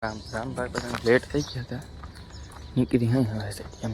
રામભાઈ બધા લેટ થઈ ગયા હતા, નીકળી અહીં હવે છે એમ.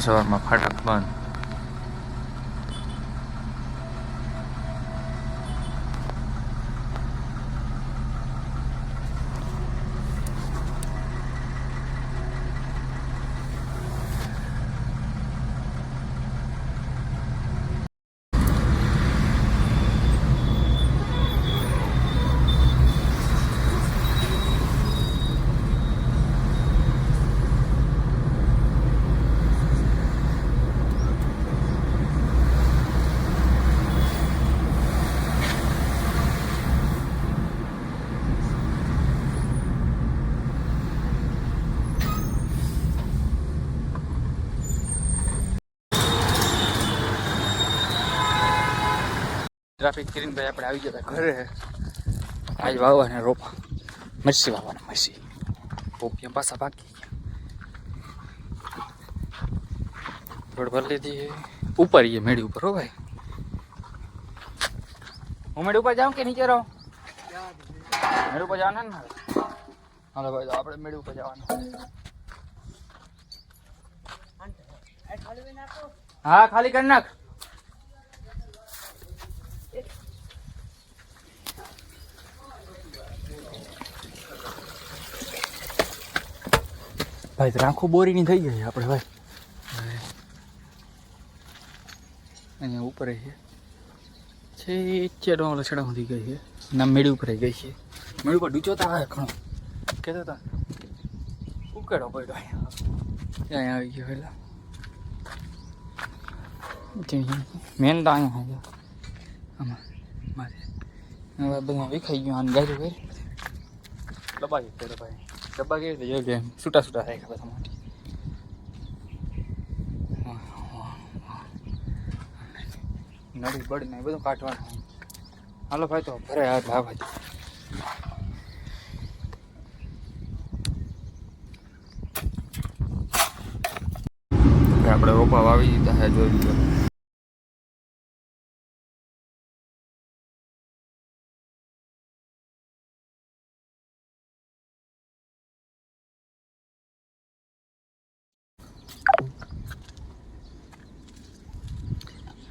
સવારમાં ફાટક બંધ. ટ્રાફિક કરીને ભાઈ આપણે આવી જતા ઘરે. આજ વાવવાના રોપા, મરસી વાવવાના, મરસી પોપિયા પાછા પાકી ગયા. રોડ ભરી લીધી ઉપર, એ મેળી ઉપર. હો ભાઈ, હું મેળી ઉપર જાઉં કે નીચે રહો? મેળી ઉપર જવાના ને. હાલો ભાઈ, તો આપણે મેળી ઉપર જવાનું. હા, ખાલી કરી નાખ. ભાઈ રાખો બોરીની થઈ ગઈ આપણે. ભાઈ અહીંયા ઉપર છે ચેડો લસડા સુધી ગઈ છે ના, મેળી ઉપર ગઈ છે. મેળી ઉપર ડૂચો તો આવે ઘણો કહેતો હતા, ઉકેડો પડ્યો ત્યાં આવી ગયો. પેલા મેન તો અહીંયા આવી ગયો. આમાં મારે હવે બધા વિખાઈ ગયું. આને ગાયું કરી ડબ્બા ગયો. ભાઈ ડબ્બા કેવી રીતે જોઈ ગયા, છૂટા છૂટા થાય બધા માટે. નળી બળ ને બધું કાઢવાનું. હાલો ભાઈ, તો ભરે હાથ લાવવા દે. આપણે રોપા વાવી દીધા હે, જોઈ લીધો.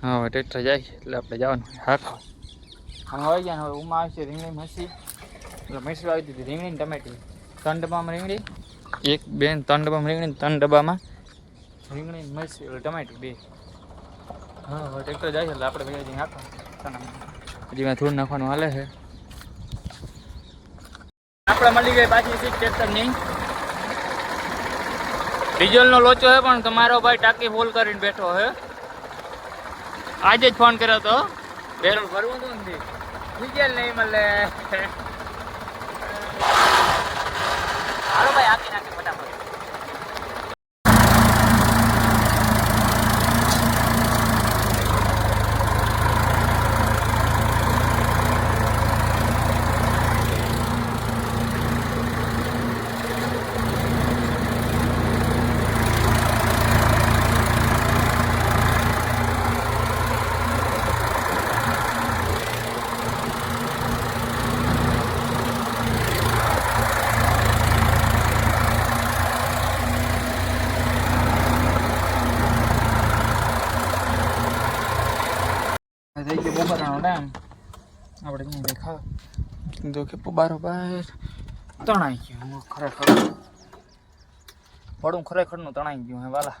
હા, ટ્રેક્ટર જાય એટલે આપણે જવાનું. હા આમ આવી ગયા. હવે ઉમાં આવશે રીંગણી મસી, એટલે મસી આવી દીધી. રીંગણી ટમેટી 3 ડબ્બામાં રીંગણી, 1 2 3 ડબ્બામાં રીંગણી, 3 ડબ્બામાં રીંગણી મસી એટલે ટમેટી 2. હા, હવે ટ્રેક્ટર જાય એટલે આપણે ભેગા જઈને નાખવાનું. હજી મેં થોડું નાખવાનું હાલે છે. આપણે મળી ગઈ પાછી સીટ ટ્રેક્ટરની. ડીઝલનો લોચો છે પણ તમારો ભાઈ ટાંકી ફૂલ કરીને બેઠો છે. આજે જ ફોન કર્યો હતો, પેટ્રોલ ભરવું હતું ને, ડીઝલ નહીં મળે. હાલો ભાઈ, આપી નાખી ફટાફટ. બપોરનો ટાઈમ આપણે દેખા તો કે બારોબાર તણાઈ ગયું. ખરેખર પડું ખરેખરનું તણાઈ ગયું હે વાલા.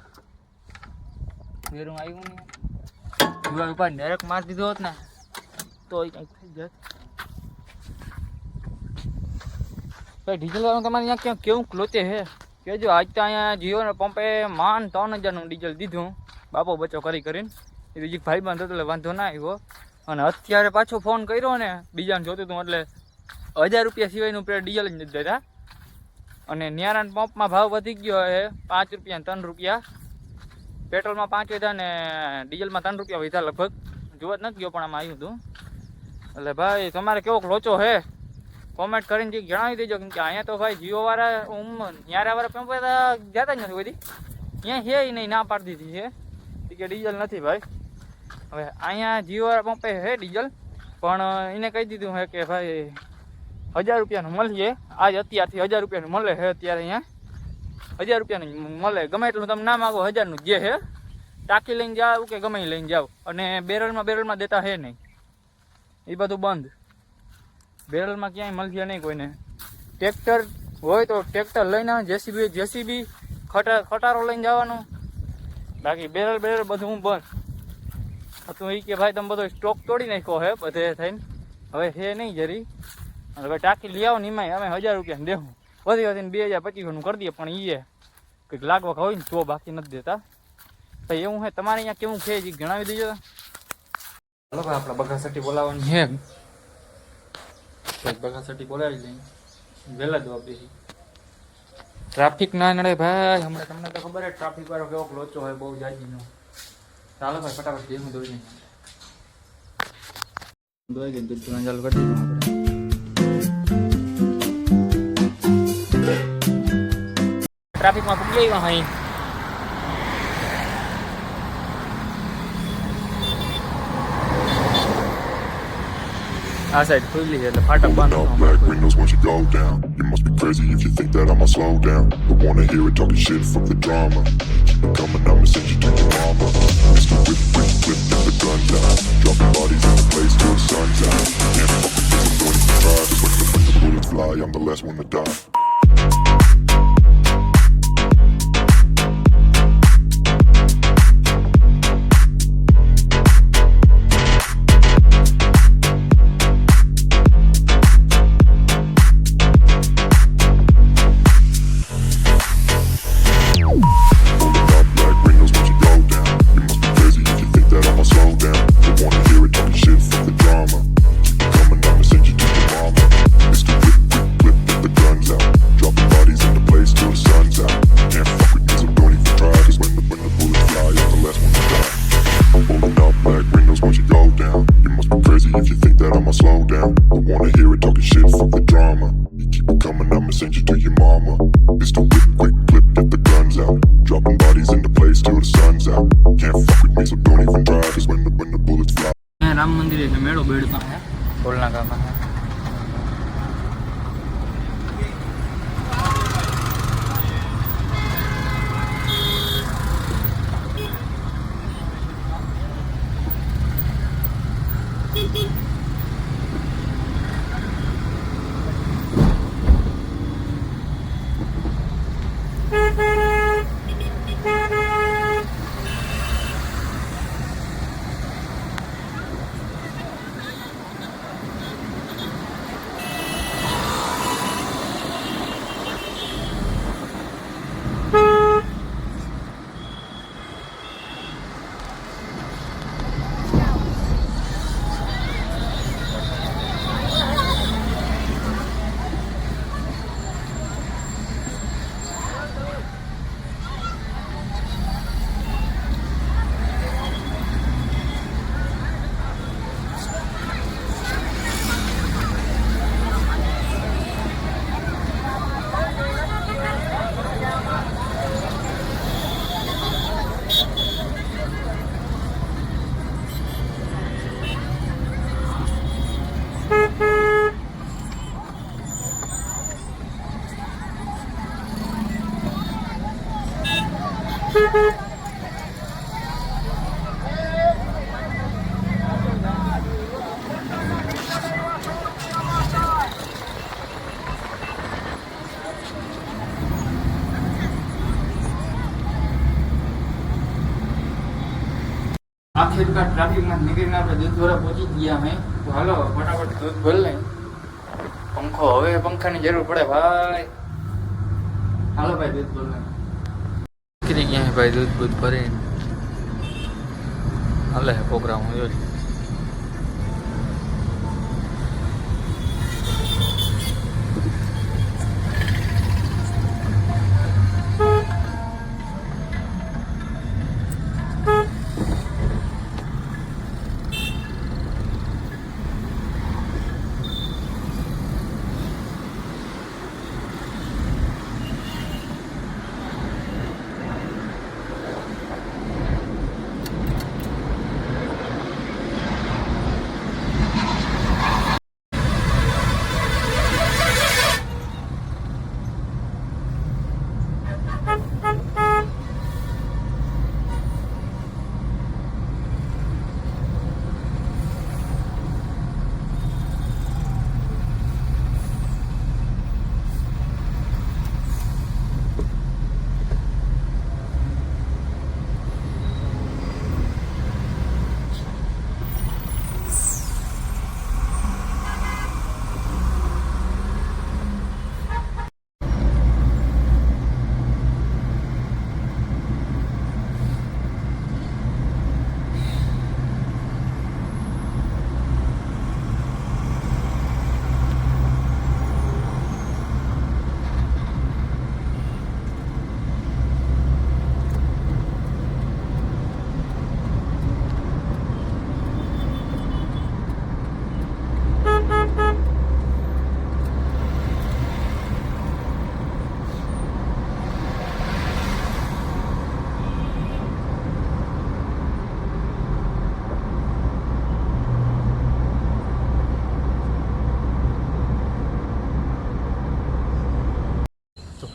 વેરું આવ્યું ને જુવા ઉપર ડાયરેક્ટ મારી દીધો હોત ને તો એ કંઈક થઈ જાય. ભાઈ ડીઝલ વાળું તમારે અહીંયા ક્યાં કેવું લોચે છે કહેજો. આજ તો અહીંયા જીઓને પંપે માન 3000નું ડીઝલ દીધું બાપો બચો કરીને. એ બીજી ભાઈ બંધ હતો એટલે વાંધો ના આવ્યો. અને અત્યારે પાછો ફોન કર્યો ને બીજાને જોતું હતું એટલે 1000 રૂપિયા સિવાયનું ડીઝલ જ નથી દેતા. અને ન્યારાના પંપમાં ભાવ વધી ગયો છે 5 રૂપિયા 3 રૂપિયા. પેટ્રોલમાં 5 વધ્યા ને ડીઝલમાં 3 રૂપિયા વધ્યા લગભગ. જોવા જ નથી ગયો પણ આમાં આવ્યું હતું. એટલે ભાઈ તમારે કેવો લોચો છે કોમેન્ટ કરીને જણાવી દેજો. કેમ કે અહીંયા તો ભાઈ જીઓ વાળા ન્યારા વાળા પંપ જતા જ નથી બધી. ત્યાં છે એ નહીં, ના પાડી દીધી છે કે ડીઝલ નથી ભાઈ. હવે અહીંયા જીઓ પંપે છે ડીઝલ, પણ એને કહી દીધું છે કે ભાઈ 1000 રૂપિયાનું મળીએ. આજ અત્યારથી 1000 રૂપિયાનું મળે છે. અત્યારે અહીંયા 1000 રૂપિયાનું મળે. ગમે એટલું તમે ના માગો 1000નું જે છે. ટાંકી લઈને જાવ કે ગમે લઈને જાવ. અને બેરલમાં દેતા છે નહીં, એ બધું બંધ. બેરલમાં ક્યાંય મળશે નહીં કોઈને. ટ્રેક્ટર હોય તો ટ્રેક્ટર લઈને આવે, જેસીબી ખટારો લઈને જવાનું. બાકી બેરલ બધું બંધ. તું એ કે ભાઈ તમે બધો સ્ટોક તોડી નાખ્યો હે બધે થઈને, હવે છે નહીં જરી. હવે ટાંકી લઈ આવો ને એમાં અમે 1000 રૂપિયાનું દેવું. વધી 2200-2500 કરી દઈએ, પણ એ કંઈક લાગવક હોય ને તો, બાકી નથી દેતા. તો એવું છે તમારે અહીંયા કેવું છે એ જણાવી દેજો. ચાલો ભાઈ આપણે બગાસટી બોલાવવાની છે. બગાસટી બોલાવી લઈએ, વહેલા જવાબ દે. ટ્રાફિક ના નડે ભાઈ. હમણાં તમને તો ખબર છે ટ્રાફિક વાળો કેવો લોચો હોય, બહુ જાજીનો. ચાલો ભાઈ ફટાફટ જેવું દોઈ નહીં દોઈ ગઈ દૂધ ચાલુ કરી દીધું આપણે. ટ્રાફિકમાં પકડી આવ્યા અહીં. આ સાઈડ ખુલ્લી છે એટલે ફાટક બંધ. Black windows once you go down. You must be crazy if you think that I'ma slow down. Don't wanna hear it talking shit, fuck the drama. Keep it coming, I'ma send you to your mama. Mr. Whip, get the guns out. Dropping bodies in the place till the sun's out. Can't fuck with this, I'm going to try. Just when the bullets fly, I'm the last one to die. Ram મંદિર એટલે મેળો બેડમાં છે, ટોલના ગામમાં છે. આખિરકાર ટ્રાફિકમાં નીકળીને આપણે દૂધવાળા પહોંચી ગયા અમે. તો હાલો ફટાફટ દૂધ ભરી લઈ. પંખો હવે પંખાની જરૂર પડે ભાઈ. હાલો ભાઈ દૂધ ભરી લઈ. નીકળી ગયા ભાઈ દૂધ ભરીને. હાલે પ્રોગ્રામ જોઈ.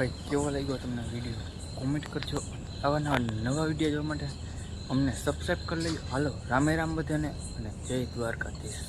ભાઈ કેવો લાગ્યો તમને વિડીયો કોમેન્ટ કરજો. આવા નવા વિડીયો જોવા માટે અમને સબસ્ક્રાઈબ કરી લેજો. હાલો રામે રામ બધાને અને જય દ્વારકાધીશ.